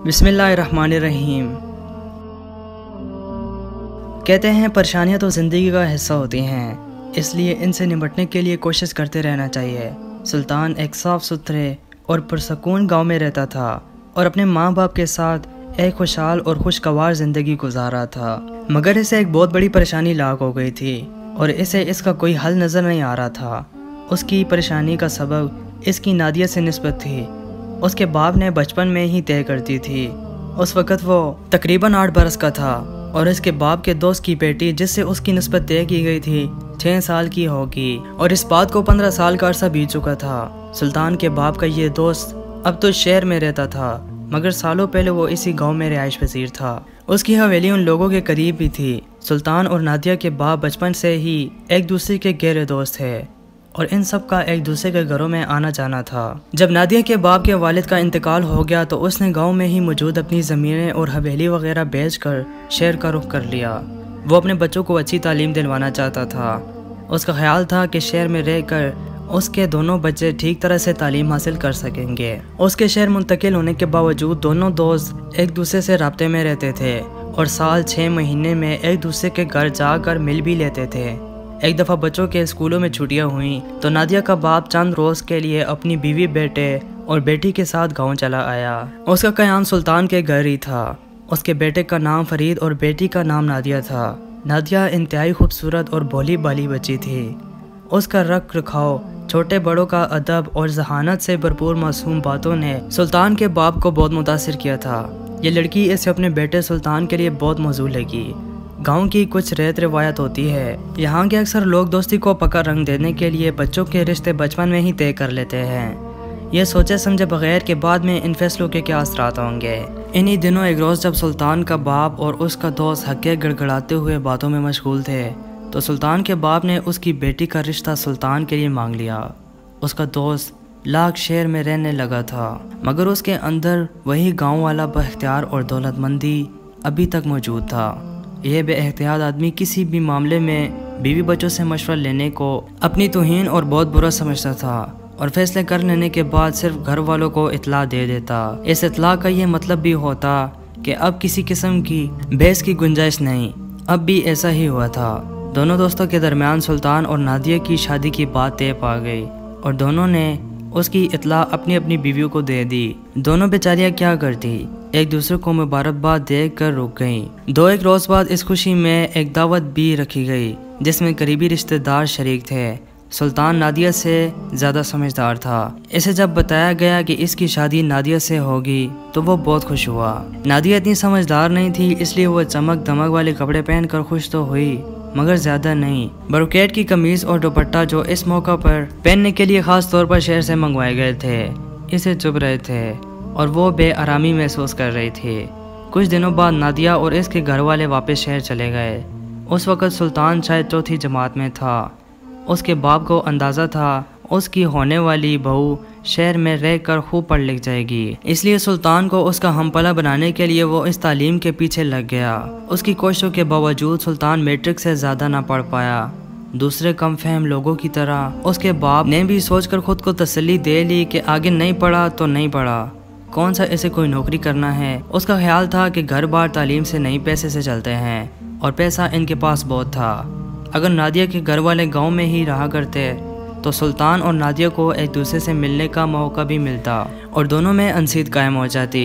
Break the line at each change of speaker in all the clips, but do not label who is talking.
بسم اللہ الرحمن الرحیم۔ کہتے ہیں پریشانیاں تو زندگی کا حصہ ہوتی ہیں، اس لیے ان سے نمٹنے کے لیے کوشش کرتے رہنا چاہیے۔ سلطان ایک صاف ستھرے اور پرسکون گاؤں میں رہتا تھا اور اپنے ماں باپ کے ساتھ ایک خوشحال اور خوشگوار زندگی گزارا تھا، مگر اسے ایک بہت بڑی پریشانی لاحق ہو گئی تھی اور اسے اس کا کوئی حل نظر نہیں آ رہا تھا۔ اس کی پریشانی کا سبب اس کی نادیہ سے نسبت تھی۔ اس کے باپ نے بچپن میں ہی طے کر دی تھی۔ اس وقت وہ تقریباً 8 برس کا تھا اور اس کے باپ کے دوست کی بیٹی جس سے اس کی نسبت طے کی گئی تھی 6 سال کی ہوگی، اور اس بات کو 15 سال کا عرصہ بیت چکا تھا۔ سلطان کے باپ کا یہ دوست اب تو شہر میں رہتا تھا، مگر سالوں پہلے وہ اسی گاؤں میں رہائش پذیر تھا۔ اس کی حویلی ان لوگوں کے قریب بھی تھی۔ سلطان اور نادیہ کے باپ بچپن سے ہی ایک دوسرے کے گہرے دوست تھے اور ان سب کا ایک دوسرے کے گھروں میں آنا جانا تھا۔ جب نادیہ کے باپ کے والد کا انتقال ہو گیا تو اس نے گاؤں میں ہی موجود اپنی زمینیں اور حویلی وغیرہ بیچ کر شہر کا رخ کر لیا۔ وہ اپنے بچوں کو اچھی تعلیم دلوانا چاہتا تھا۔ اس کا خیال تھا کہ شہر میں رہ کر اس کے دونوں بچے ٹھیک طرح سے تعلیم حاصل کر سکیں گے۔ اس کے شہر منتقل ہونے کے باوجود دونوں دوست ایک دوسرے سے رابطے میں رہتے تھے اور سال 6 مہینے میں ایک دوسرے کے گھر جا کر مل بھی لیتے تھے۔ ایک دفعہ بچوں کے اسکولوں میں چھٹیاں ہوئیں تو نادیہ کا باپ چند روز کے لیے اپنی بیوی، بیٹے اور بیٹی کے ساتھ گاؤں چلا آیا۔ اس کا قیام سلطان کے گھر ہی تھا۔ اس کے بیٹے کا نام فرید اور بیٹی کا نام نادیہ تھا۔ نادیہ انتہائی خوبصورت اور بھولی بالی بچی تھی۔ اس کا رکھ رکھاؤ، چھوٹے بڑوں کا ادب اور ذہانت سے بھرپور معصوم باتوں نے سلطان کے باپ کو بہت متاثر کیا تھا۔ یہ لڑکی اسے اپنے بیٹے سلطان کے لیے بہت موزوں لگی۔ گاؤں کی کچھ ریت روایت ہوتی ہے، یہاں کے اکثر لوگ دوستی کو پکا رنگ دینے کے لیے بچوں کے رشتے بچپن میں ہی طے کر لیتے ہیں، یہ سوچے سمجھے بغیر کہ بعد میں ان فیصلوں کے کیا اثرات ہوں گے۔ انہی دنوں ایک روز جب سلطان کا باپ اور اس کا دوست حقے گڑگڑاتے ہوئے باتوں میں مشغول تھے تو سلطان کے باپ نے اس کی بیٹی کا رشتہ سلطان کے لیے مانگ لیا۔ اس کا دوست لاکھ شہر میں رہنے لگا تھا، مگر اس کے اندر وہی گاؤں والا با اختیار اور دولت مندی ابھی تک موجود تھا۔ یہ بے احتیاط آدمی کسی بھی معاملے میں بیوی بچوں سے مشورہ لینے کو اپنی توہین اور بہت برا سمجھتا تھا اور فیصلے کر لینے کے بعد صرف گھر والوں کو اطلاع دے دیتا۔ اس اطلاع کا یہ مطلب بھی ہوتا کہ اب کسی قسم کی بحث کی گنجائش نہیں۔ اب بھی ایسا ہی ہوا تھا۔ دونوں دوستوں کے درمیان سلطان اور نادیہ کی شادی کی بات طے پا گئی اور دونوں نے اس کی اطلاع اپنی اپنی بیویوں کو دے دی۔ دونوں بیچاریاں کیا کرتی، ایک دوسرے کو مبارکباد دے کر رک گئیں۔ 2-1 روز بعد اس خوشی میں ایک دعوت بھی رکھی گئی جس میں قریبی رشتہ دار شریک تھے۔ سلطان نادیہ سے زیادہ سمجھدار تھا۔ اسے جب بتایا گیا کہ اس کی شادی نادیہ سے ہوگی تو وہ بہت خوش ہوا۔ نادیہ اتنی سمجھدار نہیں تھی، اس لیے وہ چمک دمک والے کپڑے پہن کر خوش تو ہوئی مگر زیادہ نہیں۔ بروکیٹ کی قمیض اور دوپٹہ جو اس موقع پر پہننے کے لیے خاص طور پر شہر سے منگوائے گئے تھے اسے چبھ رہے تھے اور وہ بے آرامی محسوس کر رہی تھی۔ کچھ دنوں بعد نادیہ اور اس کے گھر والے واپس شہر چلے گئے۔ اس وقت سلطان شاید 4تھی جماعت میں تھا۔ اس کے باپ کو اندازہ تھا اس کی ہونے والی بہو شہر میں رہ کر خوب پڑھ لکھ جائے گی، اس لیے سلطان کو اس کا ہم پلا بنانے کے لیے وہ اس تعلیم کے پیچھے لگ گیا۔ اس کی کوششوں کے باوجود سلطان میٹرک سے زیادہ نہ پڑھ پایا۔ دوسرے کم فہم لوگوں کی طرح اس کے باپ نے بھی سوچ کر خود کو تسلی دے لی کہ آگے نہیں پڑھا تو نہیں پڑھا، کون سا اسے کوئی نوکری کرنا ہے۔ اس کا خیال تھا کہ گھر بار تعلیم سے نہیں پیسے سے چلتے ہیں اور پیسہ ان کے پاس بہت تھا۔ اگر نادیہ کے گھر والے گاؤں میں ہی رہا کرتے تو سلطان اور نادیہ کو ایک دوسرے سے ملنے کا موقع بھی ملتا اور دونوں میں انسیت قائم ہو جاتی۔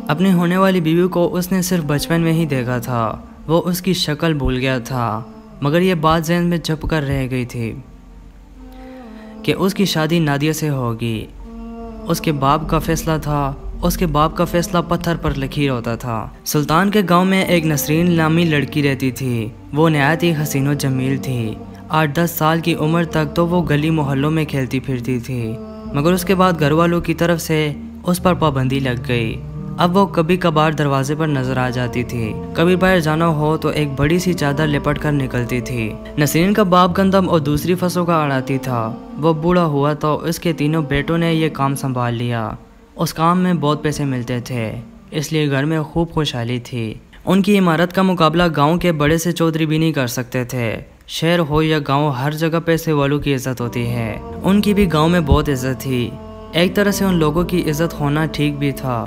اپنی ہونے والی بیوی کو اس نے صرف بچپن میں ہی دیکھا تھا، وہ اس کی شکل بھول گیا تھا، مگر یہ بات ذہن میں چھپ کر رہ گئی تھی کہ اس کی شادی نادیہ سے ہوگی۔ اس کے باپ کا فیصلہ تھا، اس کے باپ کا فیصلہ پتھر پر لکیر ہوتا تھا۔ سلطان کے گاؤں میں ایک نسرین نامی لڑکی رہتی تھی۔ وہ نہایت ہی حسین و جمیل تھی۔ 8-10 سال کی عمر تک تو وہ گلی محلوں میں کھیلتی پھرتی تھی، مگر اس کے بعد گھر والوں کی طرف سے اس پر پابندی لگ گئی۔ اب وہ کبھی کبھار دروازے پر نظر آ جاتی تھی، کبھی باہر جانا ہو تو ایک بڑی سی چادر لپٹ کر نکلتی تھی۔ نسرین کا باپ گندم اور دوسری فصلوں کا اڑاتی تھا۔ وہ بوڑھا ہوا تو اس کے تینوں بیٹوں نے یہ کام سنبھال لیا۔ اس کام میں بہت پیسے ملتے تھے، اس لیے گھر میں خوب خوشحالی تھی۔ ان کی عمارت کا مقابلہ گاؤں کے بڑے سے چودھری بھی نہیں کر سکتے تھے۔ شہر ہو یا گاؤں، ہر جگہ پیسے والوں کی عزت ہوتی ہے۔ ان کی بھی گاؤں میں بہت عزت تھی۔ ایک طرح سے ان لوگوں کی عزت ہونا ٹھیک بھی تھا،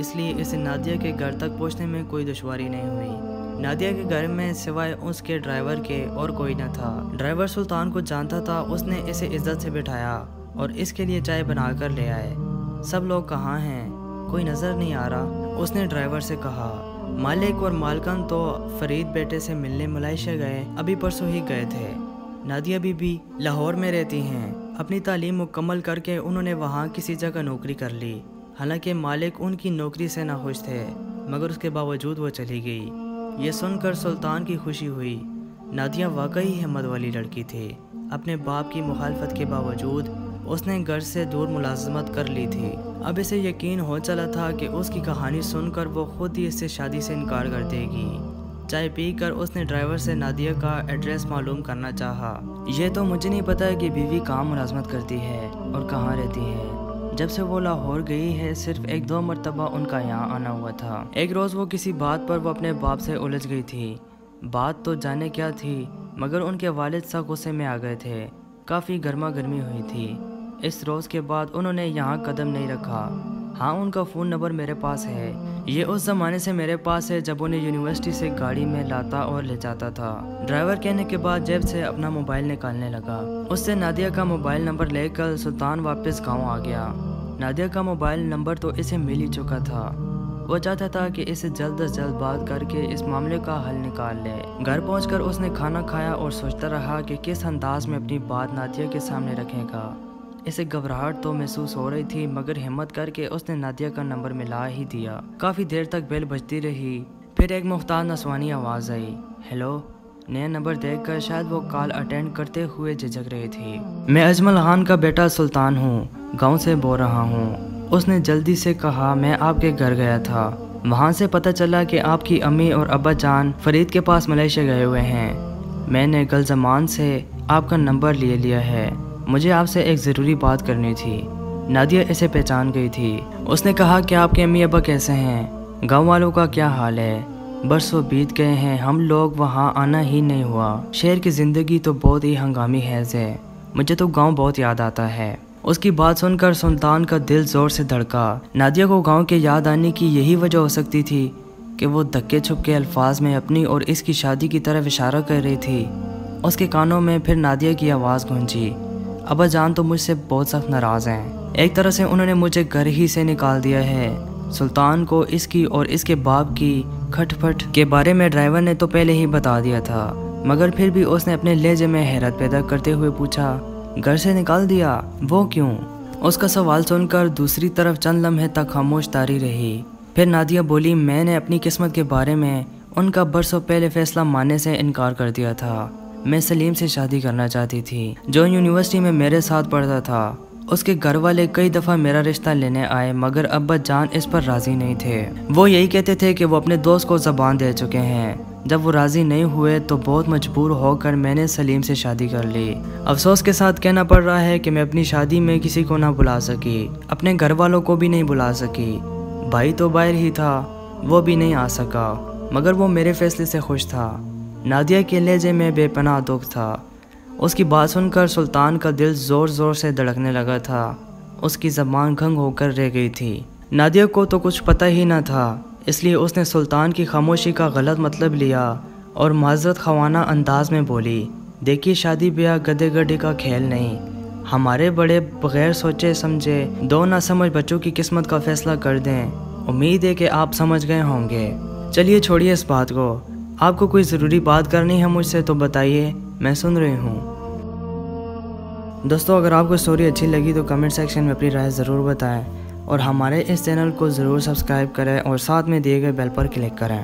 اس لیے اسے نادیہ کے گھر تک پہنچنے میں کوئی دشواری نہیں ہوئی۔ نادیہ کے گھر میں سوائے اس کے ڈرائیور کے اور کوئی نہ تھا۔ ڈرائیور سلطان کو جانتا تھا، اس نے اسے عزت سے بٹھایا اور اس کے لیے چائے بنا کر لے آئے۔ سب لوگ کہاں ہیں؟ کوئی نظر نہیں آ رہا، اس نے ڈرائیور سے کہا۔ مالک اور مالکن تو فرید بیٹے سے ملنے ملائیشیا گئے، ابھی پرسوں ہی گئے تھے۔ نادیہ بی بی لاہور میں رہتی ہیں، اپنی تعلیم مکمل کر کے انہوں نے وہاں کسی جگہ نوکری کر لی۔ حالانکہ مالک ان کی نوکری سے ناخوش تھے، مگر اس کے باوجود وہ چلی گئی۔ یہ سن کر سلطان کی خوشی ہوئی۔ نادیہ واقعی ہمت والی لڑکی تھی۔ اپنے باپ کی مخالفت کے باوجود اس نے گھر سے دور ملازمت کر لی تھی۔ اب اسے یقین ہو چلا تھا کہ اس کی کہانی سن کر وہ خود ہی اس سے شادی سے انکار کر دے گی۔ چائے پی کر اس نے ڈرائیور سے نادیہ کا ایڈریس معلوم کرنا چاہا۔ یہ تو مجھے نہیں پتا کہ بیوی کہاں ملازمت کرتی ہے اور کہاں رہتی ہے۔ جب سے وہ لاہور گئی ہے صرف 1-2 مرتبہ ان کا یہاں آنا ہوا تھا۔ ایک روز وہ کسی بات پر وہ اپنے باپ سے الجھ گئی تھی۔ بات تو جانے کیا تھی، مگر ان کے والد سا غصے میں آ گئے تھے۔ کافی گرما گرمی ہوئی تھی۔ اس روز کے بعد انہوں نے یہاں قدم نہیں رکھا۔ ہاں، ان کا فون نمبر میرے پاس ہے۔ یہ اس زمانے سے میرے پاس ہے جب انہیں یونیورسٹی سے گاڑی میں لاتا اور لے جاتا تھا۔ ڈرائیور کہنے کے بعد جیب سے اپنا موبائل نکالنے لگا۔ اس سے نادیہ کا موبائل نمبر لے کر سلطان واپس گاؤں آ گیا۔ نادیہ کا موبائل نمبر تو اسے مل ہی چکا تھا۔ وہ چاہتا تھا کہ اسے جلد از جلد بات کر کے اس معاملے کا حل نکال لے۔ گھر پہنچ کر اس نے کھانا کھایا اور سوچتا رہا کہ کس انداز میں اپنی بات نادیہ کے سامنے رکھے گا۔ اسے گھبراہٹ تو محسوس ہو رہی تھی، مگر ہمت کر کے اس نے نادیہ کا نمبر ملا ہی دیا۔ کافی دیر تک بیل بجتی رہی، پھر ایک محتاط نسوانی آواز آئی، ہیلو۔ نیا نمبر دیکھ کر شاید وہ کال اٹینڈ کرتے ہوئے جھجک رہی تھی۔ میں اجمل خان کا بیٹا سلطان ہوں، گاؤں سے بول رہا ہوں۔ اس نے جلدی سے کہا، میں آپ کے گھر گیا تھا، وہاں سے پتہ چلا کہ آپ کی امی اور ابا جان فرید کے پاس ملائیشیا گئے ہوئے ہیں۔ میں نے گل زمان سے آپ کا نمبر لے لیا ہے، مجھے آپ سے ایک ضروری بات کرنی تھی۔ نادیہ اسے پہچان گئی تھی۔ اس نے کہا کہ آپ کے امی ابا کیسے ہیں؟ گاؤں والوں کا کیا حال ہے؟ برسوں بیت گئے ہیں، ہم لوگ وہاں آنا ہی نہیں ہوا۔ شہر کی زندگی تو بہت ہی ہنگامی حیض ہے، مجھے تو گاؤں بہت یاد آتا ہے۔ اس کی بات سن کر سلطان کا دل زور سے دھڑکا۔ نادیہ کو گاؤں کے یاد آنے کی یہی وجہ ہو سکتی تھی کہ وہ دھکے چھپکے الفاظ میں اپنی اور اس کی شادی کی طرف اشارہ کر رہی تھی۔ اس کے کانوں میں پھر نادیہ کی آواز گونجی، ابا جان تو مجھ سے بہت سخت ناراض ہیں، ایک طرح سے انہوں نے مجھے گھر ہی سے نکال دیا ہے۔ سلطان کو اس کی اور اس کے باپ کی کھٹ پھٹ کے بارے میں ڈرائیور نے تو پہلے ہی بتا دیا تھا، مگر پھر بھی اس نے اپنے لہجے میں حیرت پیدا کرتے ہوئے پوچھا، گھر سے نکال دیا؟ وہ کیوں؟ اس کا سوال سن کر دوسری طرف چند لمحے تک خاموش تاری رہی۔ پھر نادیہ بولی، میں نے اپنی قسمت کے بارے میں ان کا برسوں پہلے فیصلہ ماننے سے انکار کر دیا تھا۔ میں سلیم سے شادی کرنا چاہتی تھی، جو یونیورسٹی میں میرے ساتھ پڑھتا تھا۔ اس کے گھر والے کئی دفعہ میرا رشتہ لینے آئے، مگر ابا جان اس پر راضی نہیں تھے۔ وہ یہی کہتے تھے کہ وہ اپنے دوست کو زبان دے چکے ہیں۔ جب وہ راضی نہیں ہوئے تو بہت مجبور ہو کر میں نے سلیم سے شادی کر لی۔ افسوس کے ساتھ کہنا پڑ رہا ہے کہ میں اپنی شادی میں کسی کو نہ بلا سکی، اپنے گھر والوں کو بھی نہیں بلا سکی۔ بھائی تو باہر ہی تھا، وہ بھی نہیں آ سکا، مگر وہ میرے فیصلے سے خوش تھا۔ نادیہ کے لہجے میں بے پناہ دکھ تھا۔ اس کی بات سن کر سلطان کا دل زور زور سے دھڑکنے لگا تھا۔ اس کی زبان گھنگ ہو کر رہ گئی تھی۔ نادیہ کو تو کچھ پتہ ہی نہ تھا، اس لیے اس نے سلطان کی خاموشی کا غلط مطلب لیا اور معذرت خوانا انداز میں بولی، دیکھیے شادی بیاہ گدے گڈے کا کھیل نہیں، ہمارے بڑے بغیر سوچے سمجھے دو نہ سمجھ بچوں کی قسمت کا فیصلہ کر دیں۔ امید ہے کہ آپ سمجھ گئے ہوں گے۔ چلیے چھوڑیے اس بات کو، آپ کو کوئی ضروری بات کرنی ہے مجھ سے تو بتائیے، میں سن رہی ہوں۔ دوستو، اگر آپ کو اسٹوری اچھی لگی تو کمنٹ سیکشن میں اپنی رائے ضرور بتائیں اور ہمارے اس چینل کو ضرور سبسکرائب کریں اور ساتھ میں دیے گئے بیل پر کلک کریں۔